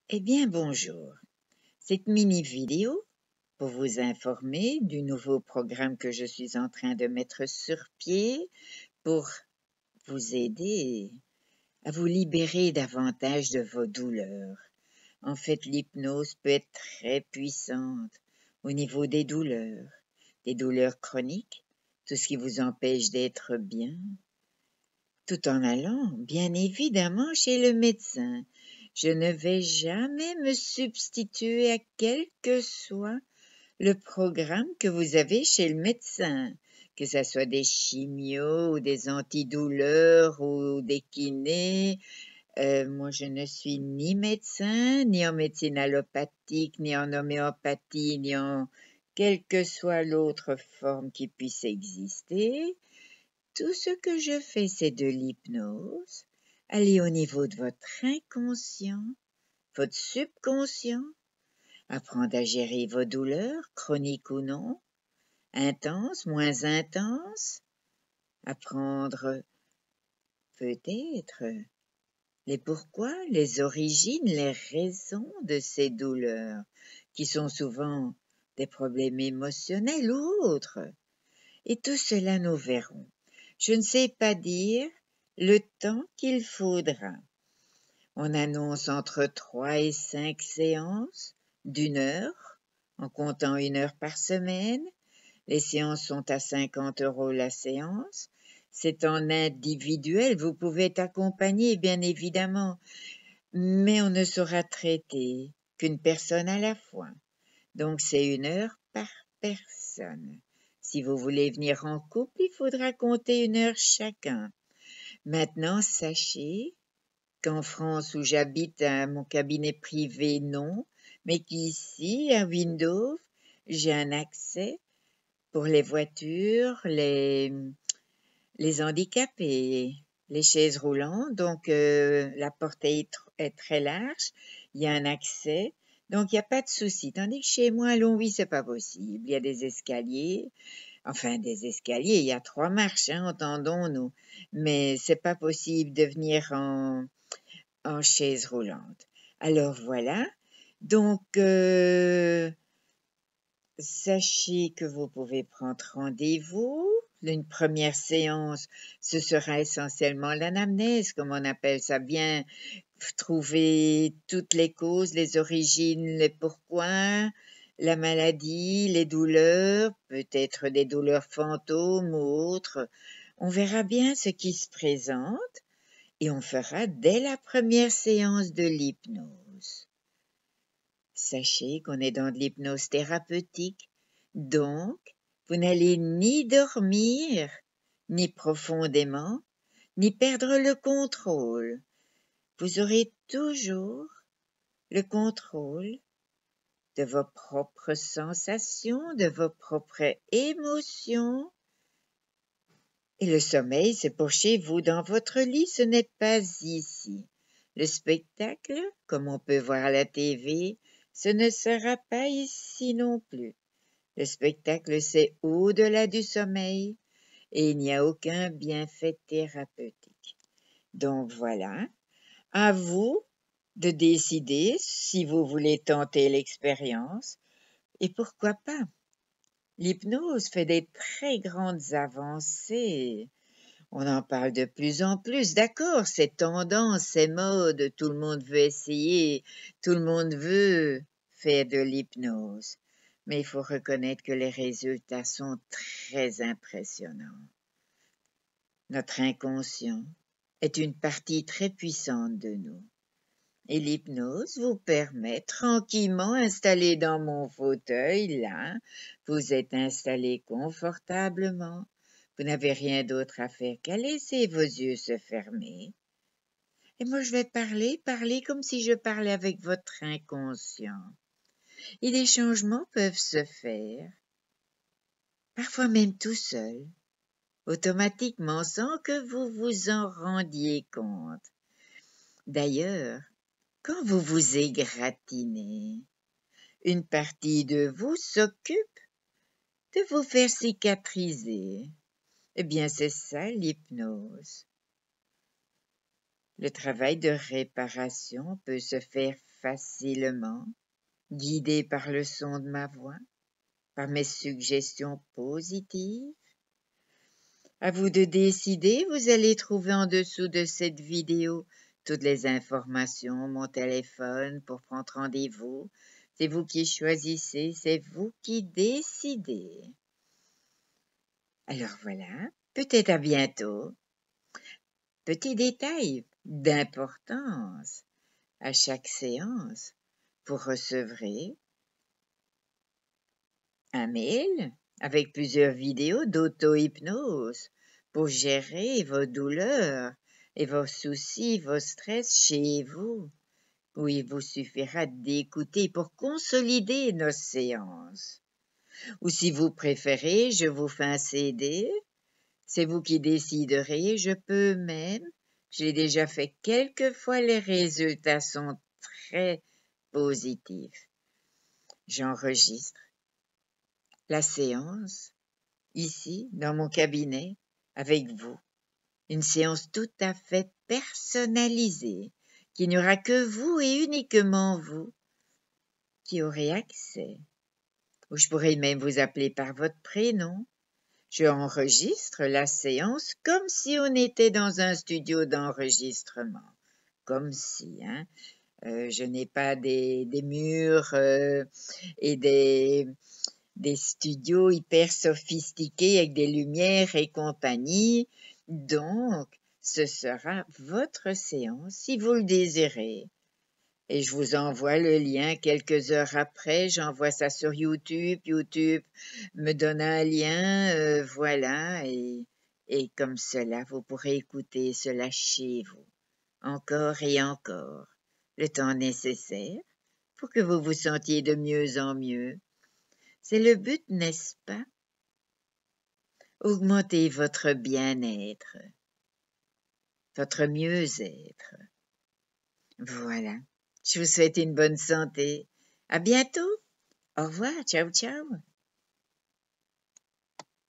Eh bien, bonjour. Cette mini-vidéo pour vous informer du nouveau programme que je suis en train de mettre sur pied pour vous aider à vous libérer davantage de vos douleurs. En fait, l'hypnose peut être très puissante au niveau des douleurs chroniques, tout ce qui vous empêche d'être bien, tout en allant, bien évidemment, chez le médecin. Je ne vais jamais me substituer à quel que soit le programme que vous avez chez le médecin, que ce soit des chimios ou des antidouleurs ou des kinés. Moi, je ne suis ni médecin, ni en médecine allopathique, ni en homéopathie, ni en quelle que soit l'autre forme qui puisse exister. Tout ce que je fais, c'est de l'hypnose. Aller au niveau de votre inconscient, votre subconscient, apprendre à gérer vos douleurs, chroniques ou non, intenses, moins intenses, apprendre peut-être les pourquoi, les origines, les raisons de ces douleurs, qui sont souvent des problèmes émotionnels ou autres. Et tout cela nous verrons. Je ne sais pas dire le temps qu'il faudra. On annonce entre 3 et 5 séances d'1 heure, en comptant 1 heure par semaine. Les séances sont à 50 € la séance. C'est en individuel, vous pouvez être accompagné, bien évidemment, mais on ne saura traiter qu'une personne à la fois. Donc c'est 1 heure par personne. Si vous voulez venir en couple, il faudra compter 1 heure chacun. Maintenant, sachez qu'en France où j'habite, à mon cabinet privé, non, mais qu'ici, à Windhoek, j'ai un accès pour les voitures, les handicapés, les chaises roulantes. Donc, la porte est très large, il y a un accès, donc il n'y a pas de souci. Tandis que chez moi, à Longwy, c'est pas possible. Il y a des escaliers, il y a 3 marches, hein, entendons-nous, mais c'est pas possible de venir en chaise roulante. Alors voilà, donc sachez que vous pouvez prendre rendez-vous. Une première séance, ce sera essentiellement l'anamnèse, comme on appelle ça, bien trouver toutes les causes, les origines, les pourquoi, la maladie, les douleurs, peut-être des douleurs fantômes ou autres. On verra bien ce qui se présente et on fera dès la première séance de l'hypnose. Sachez qu'on est dans de l'hypnose thérapeutique, donc vous n'allez ni dormir, ni profondément, ni perdre le contrôle. Vous aurez toujours le contrôle de vos propres sensations, de vos propres émotions. Et le sommeil, c'est pour chez vous, dans votre lit, ce n'est pas ici. Le spectacle, comme on peut voir à la TV, ce ne sera pas ici non plus. Le spectacle, c'est au-delà du sommeil et il n'y a aucun bienfait thérapeutique. Donc voilà, à vous de décider si vous voulez tenter l'expérience et pourquoi pas. L'hypnose fait des très grandes avancées. On en parle de plus en plus, d'accord, c'est tendance, c'est mode, tout le monde veut essayer, tout le monde veut faire de l'hypnose. Mais il faut reconnaître que les résultats sont très impressionnants. Notre inconscient est une partie très puissante de nous. Et l'hypnose vous permet, tranquillement installé dans mon fauteuil, là, vous êtes installé confortablement, vous n'avez rien d'autre à faire qu'à laisser vos yeux se fermer. Et moi, je vais parler comme si je parlais avec votre inconscient. Et les changements peuvent se faire, parfois même tout seul, automatiquement, sans que vous vous en rendiez compte. D'ailleurs, quand vous vous égratignez, une partie de vous s'occupe de vous faire cicatriser. Eh bien, c'est ça l'hypnose. Le travail de réparation peut se faire facilement, guidé par le son de ma voix, par mes suggestions positives. À vous de décider, vous allez trouver en dessous de cette vidéo toutes les informations, mon téléphone pour prendre rendez-vous. C'est vous qui choisissez, c'est vous qui décidez. Alors voilà, peut-être à bientôt. Petit détail d'importance, à chaque séance, vous recevrez un mail avec plusieurs vidéos d'auto-hypnose pour gérer vos douleurs et vos soucis, vos stress chez vous, où il vous suffira d'écouter pour consolider nos séances. Ou si vous préférez, je vous fais un CD, c'est vous qui déciderez, je peux même, je l'ai déjà fait quelques fois, les résultats sont très positifs. J'enregistre la séance, ici, dans mon cabinet, avec vous. Une séance tout à fait personnalisée, qui n'y aura que vous et uniquement vous qui aurez accès. Ou je pourrais même vous appeler par votre prénom. Je enregistre la séance comme si on était dans un studio d'enregistrement. Comme si, hein. Je n'ai pas des murs et des studios hyper sophistiqués avec des lumières et compagnie. Donc, ce sera votre séance si vous le désirez. Et je vous envoie le lien quelques heures après. J'envoie ça sur YouTube. YouTube me donne un lien, voilà. Et comme cela, vous pourrez écouter cela chez vous, encore et encore, le temps nécessaire pour que vous vous sentiez de mieux en mieux. C'est le but, n'est-ce pas? Augmentez votre bien-être, votre mieux-être. Voilà. Je vous souhaite une bonne santé. À bientôt. Au revoir. Ciao, ciao.